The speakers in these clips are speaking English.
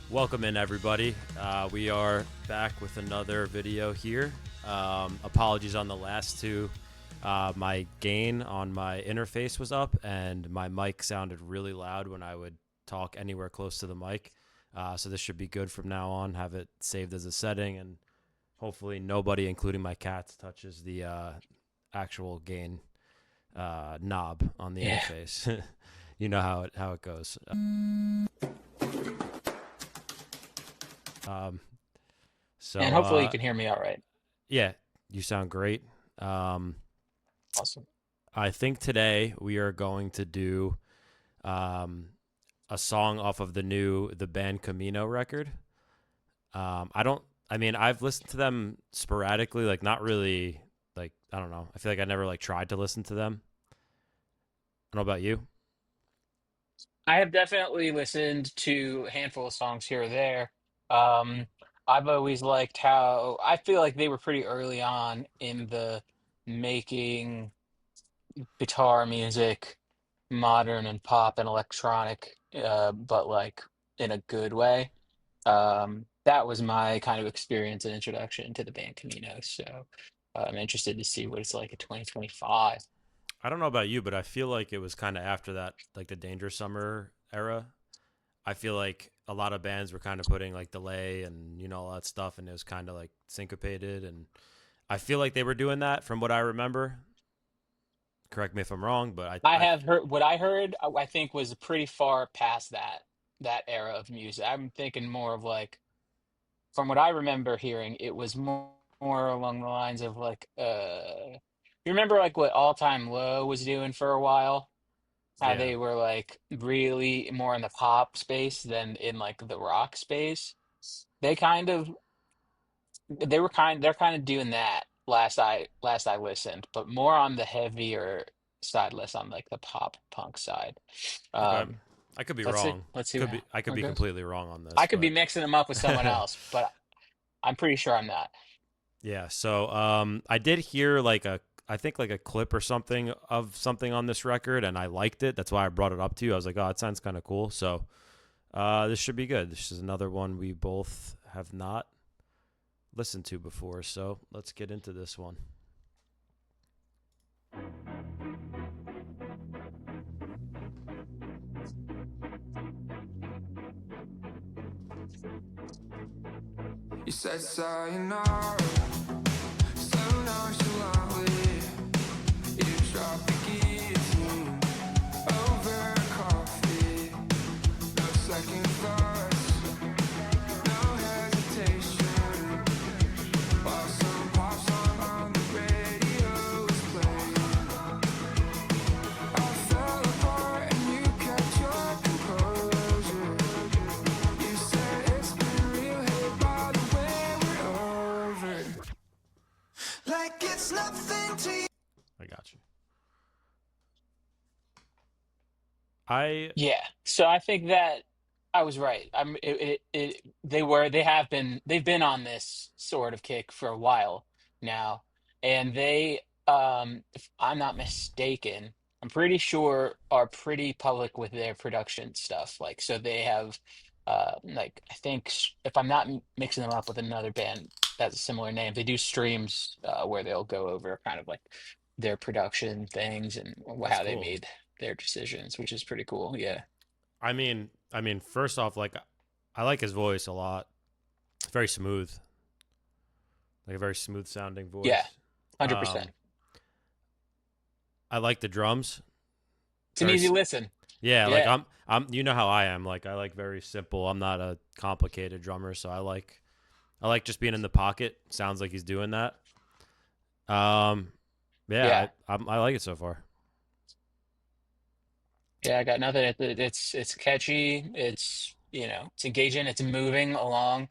Welcome in, everybody. We are back with another video here. Apologies on the last two. My gain on my interface was up, and my mic sounded really loud when I would talk anywhere close to the mic. So this should be good from now on. Have it saved as a setting, and hopefully nobody, including my cats, touches the actual gain knob on the interface. You know how it goes. So And hopefully you can hear me all right. yeah, you sound great. Awesome. I think today we are going to do a song off of the band Camino record. I've listened to them sporadically, like not really, like I don't know. I feel like I never like tried to listen to them. I don't know about you. I have definitely listened to a handful of songs here or there. Um, I've always liked how I feel like they were pretty early on in the making guitar music modern and pop and electronic, but like in a good way. That was my kind of experience and introduction to the band Camino. So I'm interested to see what it's like in 2025. I don't know about you, but I feel like it was kind of after that, like the Danger Summer era. I feel like a lot of bands were kind of putting like delay and all that stuff, and it was kind of like syncopated. And I feel like they were doing that from what I remember. Correct me if I'm wrong, but I have heard what I heard, I think was pretty far past that era of music. I'm thinking more of like from what I remember hearing, it was more along the lines of like you remember like what All Time Low was doing for a while? How yeah. they were like really more in the pop space than in like the rock space. They kind of they're kind of doing that last I listened, but more on the heavier side, less on like the pop punk side. Okay. Um, I could be let's see. wrong. Let's see I could how it be goes. completely wrong on this, I could be but mixing them up with someone else, but I'm pretty sure I'm not. yeah. So I did hear like I think like a clip or something of something on this record, and I liked it. That's why I brought it up to you. I was like, oh, it sounds kind of cool. So this should be good. This is another one we both have not listened to before. So let's get into this one. You said sayonara so nonchalantly. You dropped the guillotine over coffee. No second thoughts, no hesitation. While some pop song on the radio was playing, I fell apart and you kept your composure. You said it's been real, hey, by the way, we're over. Like it's nothing to you. I got you. I Yeah. So I think that I was right. They've been on this sort of kick for a while now, and they if I'm not mistaken, I'm pretty sure are pretty public with their production stuff. Like so they have like I think if I'm not mixing them up with another band that's a similar name, they do streams where they'll go over kind of like their production things and That's how they cool. made their decisions, which is pretty cool. Yeah. I mean, first off, like I like his voice a lot. It's very smooth, like a very smooth sounding Yeah. voice. 100%. Um, I like the drums. It's an Very, easy listen. yeah. Like Yeah. you know how I am. Like I like very simple. I'm not a complicated drummer, so I like just being in the pocket. Sounds like he's doing that. Um, yeah, Yeah. I like it so far. Yeah. I got nothing. It's catchy. It's, it's engaging. It's moving along.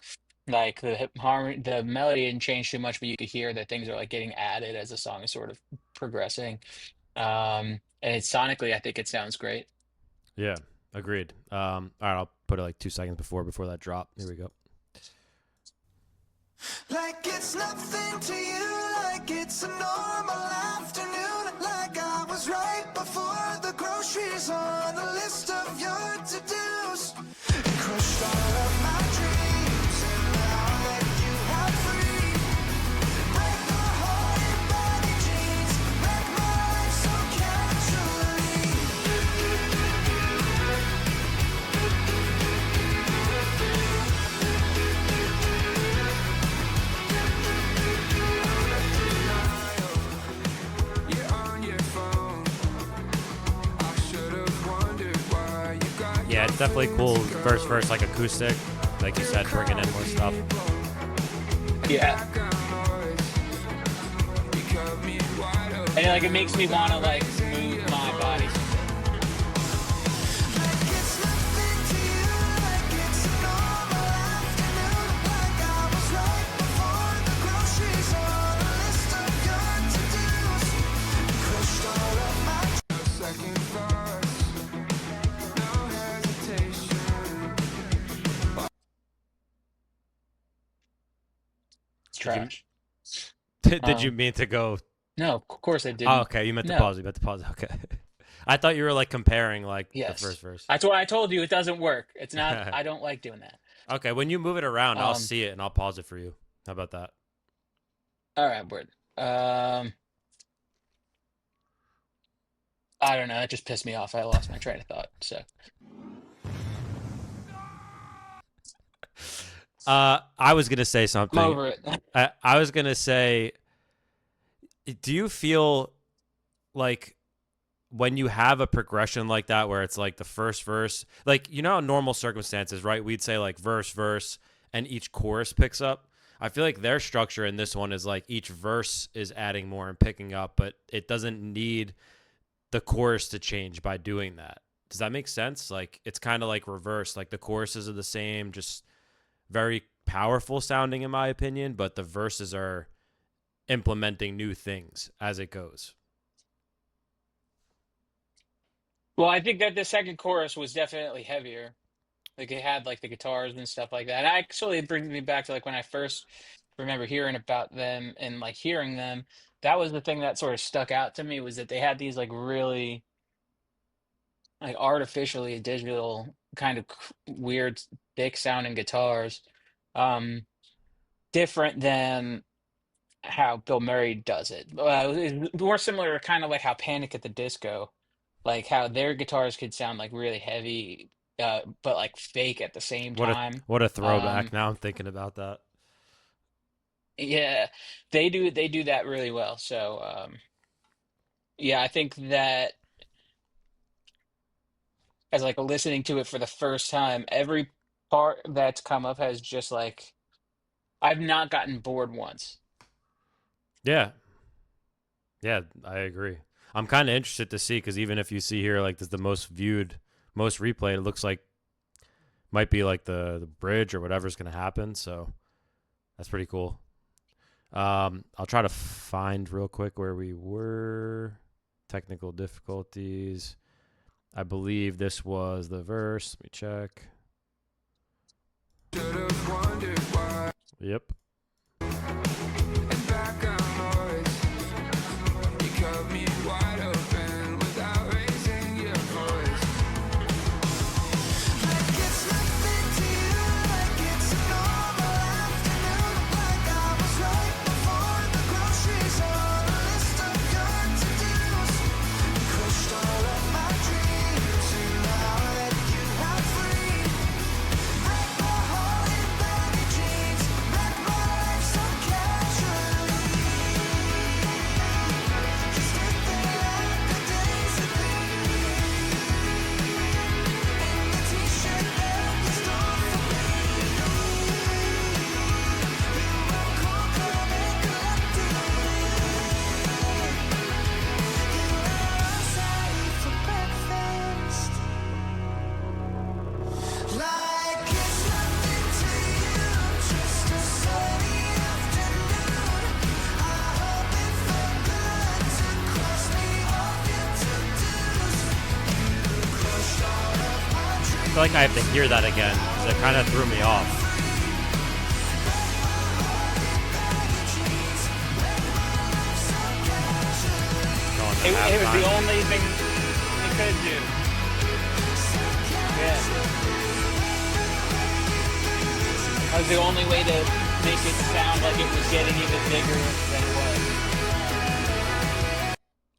Like the harmony, the melody didn't change too much, but you could hear that things are like getting added as the song is sort of progressing. And it's sonically, I think it sounds great. Yeah, agreed. All right, I'll put it like 2 seconds before that drop. Here we go. Like it's nothing to you, like it's a normal afternoon. Like I was right before the groceries on the list of your to-dos. Crushed all of my it's definitely cool. Verse, like acoustic, like you said, bringing in more stuff. Yeah. And like it makes me want to like move my body. It's Did you trash. did you mean to go? No, of course I Oh, didn't. okay. You meant to No. pause. You meant to pause. Okay. I thought you were like comparing like the first Yes. verse. That's why I told you it doesn't work. It's not. I don't like doing that. Okay, when you move it around, I'll Um. see it and I'll pause it for you. How about that? All right, word. I don't know. It just pissed me off. I lost my train of thought. So. I was gonna say I'm something. over it. I was gonna say, do you feel like when you have a progression like that, where it's like the first verse, like you know, in normal circumstances, right? We'd say like verse, and each chorus picks up. I feel like their structure in this one is like each verse is adding more and picking up, but it doesn't need the chorus to change by doing that. Does that make sense? Like it's kind of like reverse. Like the choruses are the same, just very powerful sounding in my opinion, but the verses are implementing new things as it goes. Well, I think that the second chorus was definitely heavier. Like it had like the guitars and stuff like that. And actually, it brings me back to like when I first remember hearing about them and like hearing them. That was the thing that sort of stuck out to me was that they had these like really like artificially digital kind of weird thick sounding guitars. Um, different than how Bill Murray does it. It's more similar to kind of like how Panic at the Disco, like how their guitars could sound like really heavy, but like fake at the same What a time. what a throwback. Um, Now I'm thinking about that. yeah, they do that really well. So yeah, I think that as like listening to it for the first time, every part that's come up has just like I've not gotten bored once. Yeah. Yeah, I agree. I'm kind of interested to see because even if you see here like this, the most viewed, most replayed, it looks like might be like the bridge or whatever's going to happen. So that's pretty cool. I'll try to find real quick where we were. Technical difficulties. I believe this was the verse. Let me check. Yep. I feel like I have to hear that again because it kind of threw me off. It was the only thing they could do. Yeah. That was the only way to make it sound like it was getting even bigger than it was.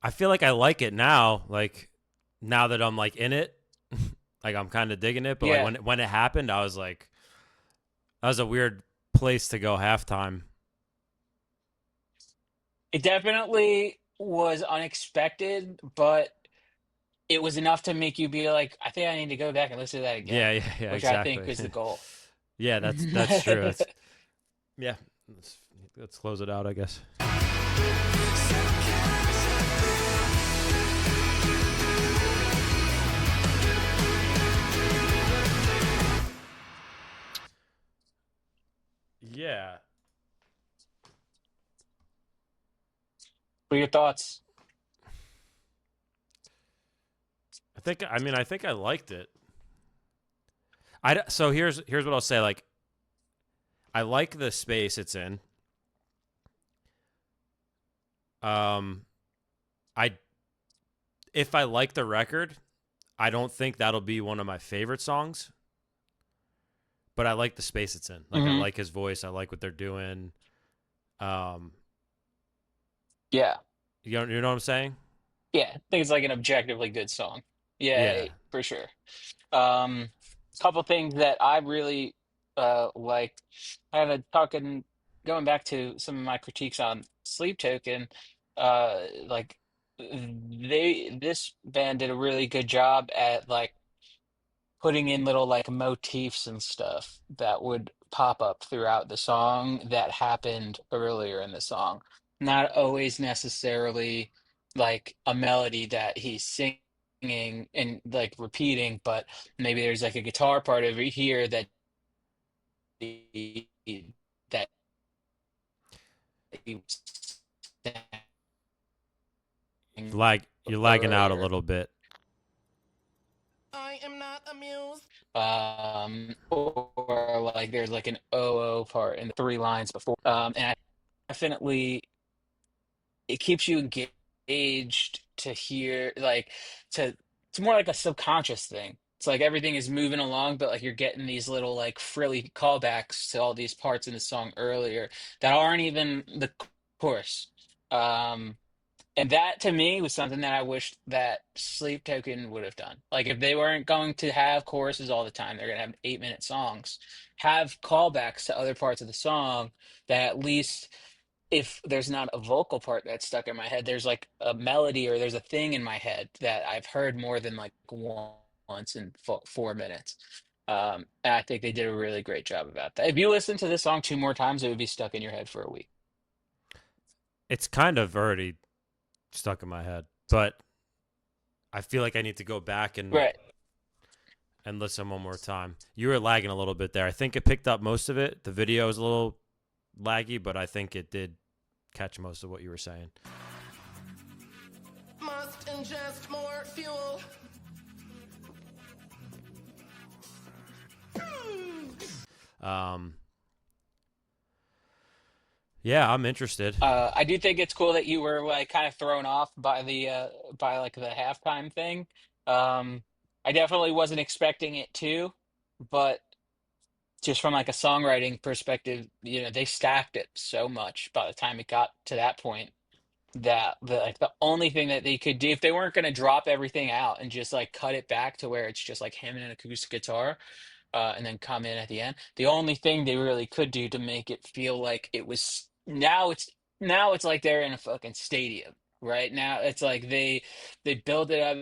I feel like I like it now. Like now that I'm like in it, like I'm kind of digging it. But Yeah. like when it happened, I was like, that was a weird place to go halftime. It definitely was unexpected, but it was enough to make you be like, I think I need to go back and listen to that again, Yeah, yeah, yeah, which I think exactly. was the goal. Yeah, that's true. That's yeah. Let's close it out, I guess. Yeah. What are your thoughts? I think I liked it. So here's what I'll say. Like, I like the space it's in. I if I like the record, I don't think that'll be one of my favorite songs. But I like the space it's in. Like, I Hmm. like his voice. I like what they're doing. Um, Yeah. you know what I'm saying? Yeah. I think it's like an objectively good song. Yeah, Yeah. for sure. Um, Couple things that I really liked. Kind of talking, going back to some of my critiques on Sleep Token. Like this band did a really good job at like putting in little like motifs and stuff that would pop up throughout the song that happened earlier in the song. Not always necessarily like a melody that he's singing and like repeating, but maybe there's like a guitar part over here that he, that he was saying You're lagging out a earlier. little bit. I am not amused. Or like there's like an OO part in the three lines before. And I definitely it keeps you engaged to hear like to it's more like a subconscious thing. It's like everything is moving along, but like you're getting these little like frilly callbacks to all these parts in the song earlier that aren't even the chorus. Um, and that to me was something that I wish that Sleep Token would have done. Like if they weren't going to have choruses all the time, they're gonna have 8-minute songs. Have callbacks to other parts of the song that at least if there's not a vocal part that's stuck in my head, there's like a melody or there's a thing in my head that I've heard more than like once in 4 minutes. And I think they did a really great job about that. If you listen to this song two more times, it would be stuck in your head for a week. It's kind of already stuck in my head, but I feel like I need to go back Right. and listen one more time. You were lagging a little bit there. I think it picked up most of it. The video is a little laggy, but I think it did catch most of what you were saying. Must ingest more fuel. Yeah, I'm interested. I do think it's cool that you were like kind of thrown off by the by like the halftime thing. I definitely wasn't expecting it to, but just from like a songwriting perspective, they stacked it so much by the time it got to that point that the only thing that they could do if they weren't going to drop everything out and just like cut it back to where it's just like him and an acoustic guitar, and then come in at the end. The only thing they really could do to make it feel like it was now it's like they're in a fucking stadium. Right now, it's like they build it up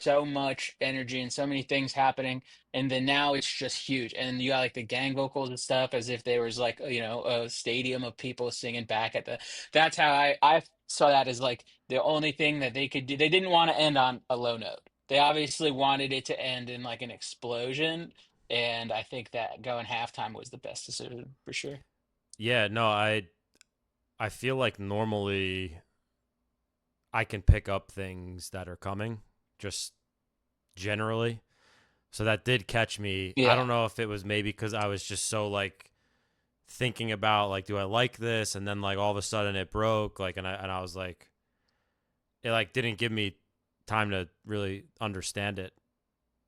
so much energy and so many things happening, and then now it's just huge. And you got like the gang vocals and stuff, as if there was like a stadium of people singing back at the. That's how I saw that as like the only thing that they could do. They didn't want to end on a low note. They obviously wanted it to end in like an explosion, and I think that going halftime was the best decision for sure. Yeah, no, I feel like normally I can pick up things that are coming just generally. So that did catch me. I Yeah, don't know if it was maybe because I was just so like thinking about like, do I like this? And then like all of a sudden it broke. Like, and I was like, it like didn't give me time to really understand it.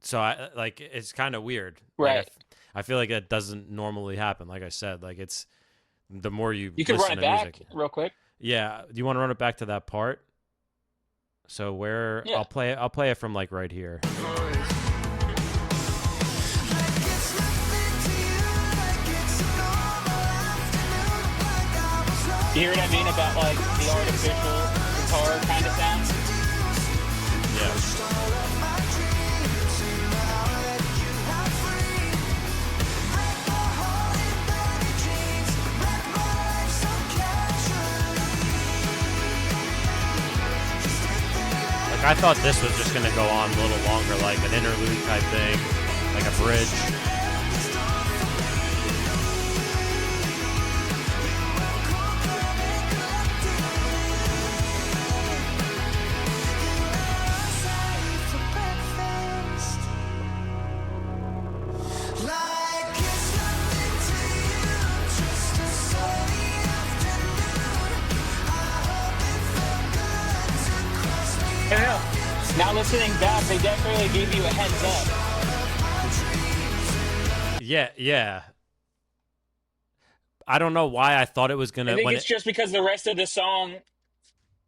So I like it's kind of weird. Like right. I feel like that doesn't normally happen. Like I said, like it's the more you You could run listen it to music. back real quick. Yeah. Do you want to run it back to that part? So where Yeah. I'll play it from like right here. You hear what I mean about like the artificial guitar kind of sound? Yeah. all of my dreams, and now I let you have free. Break my heart in baggy jeans, wreck my life so casually. Just did that. Like I thought this was just gonna go on a little longer, like an interlude type thing, like a bridge. Like it's nothing to you, just a sunny afternoon. I hope it felt good to cross me I don't know. Now listening back, they definitely gave you a heads up. Yeah, yeah. I don't know why I thought it was I gonna think when it's it. just because the rest of the song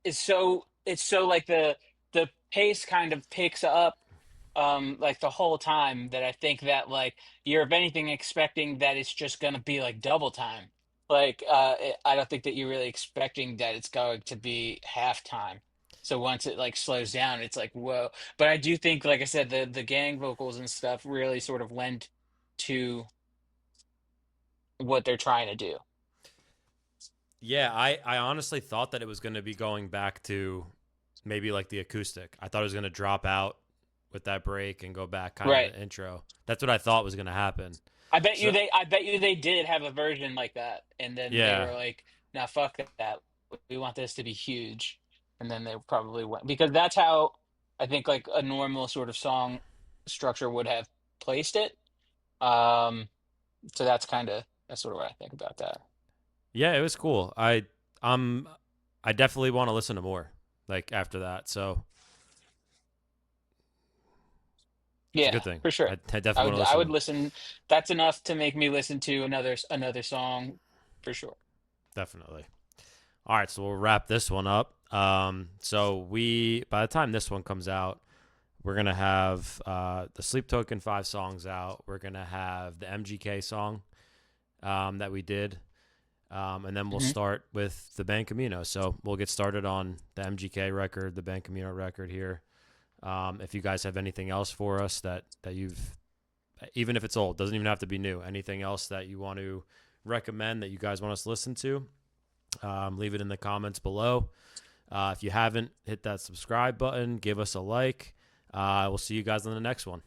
is so it's so like the pace kind of picks up like the whole time that I think that like you're if anything expecting that it's just gonna be like double time. Like I don't think that you're really expecting that it's going to be halftime. So once it like slows down, it's like whoa. But I do think, like I said, the gang vocals and stuff really sort of lend to what they're trying to do. Yeah, I honestly thought that it was gonna be going back to maybe like the acoustic. I thought it was gonna drop out with that break and go back kind of Right. the intro. That's what I thought was gonna happen. So I bet you they did have a version like that, and then they yeah, were like, "Now fuck that. We want this to be huge." And then they probably went because that's how I think like a normal sort of song structure would have placed it. Um, so that's sort of what I think about that. yeah, it was cool. Um I definitely want to listen to more like after that. So it's a Yeah, good thing. for sure. I definitely want to I listen would to listen. That's enough to make me listen to another song for sure. definitely. All right, so we'll wrap this one up. So we by the time this one comes out, we're gonna have the Sleep Token 5 songs out. We're gonna have the MGK song that we did, and then we'll Hmm. start with the band Camino. So we'll get started on the MGK record, the band Camino record here. If you guys have anything else for us that you've, even if it's old, doesn't even have to be new. Anything else that you want to recommend that you guys want us to listen to, leave it in the comments below. If you haven't, hit that subscribe button, give us a like. We'll see you guys on the next one.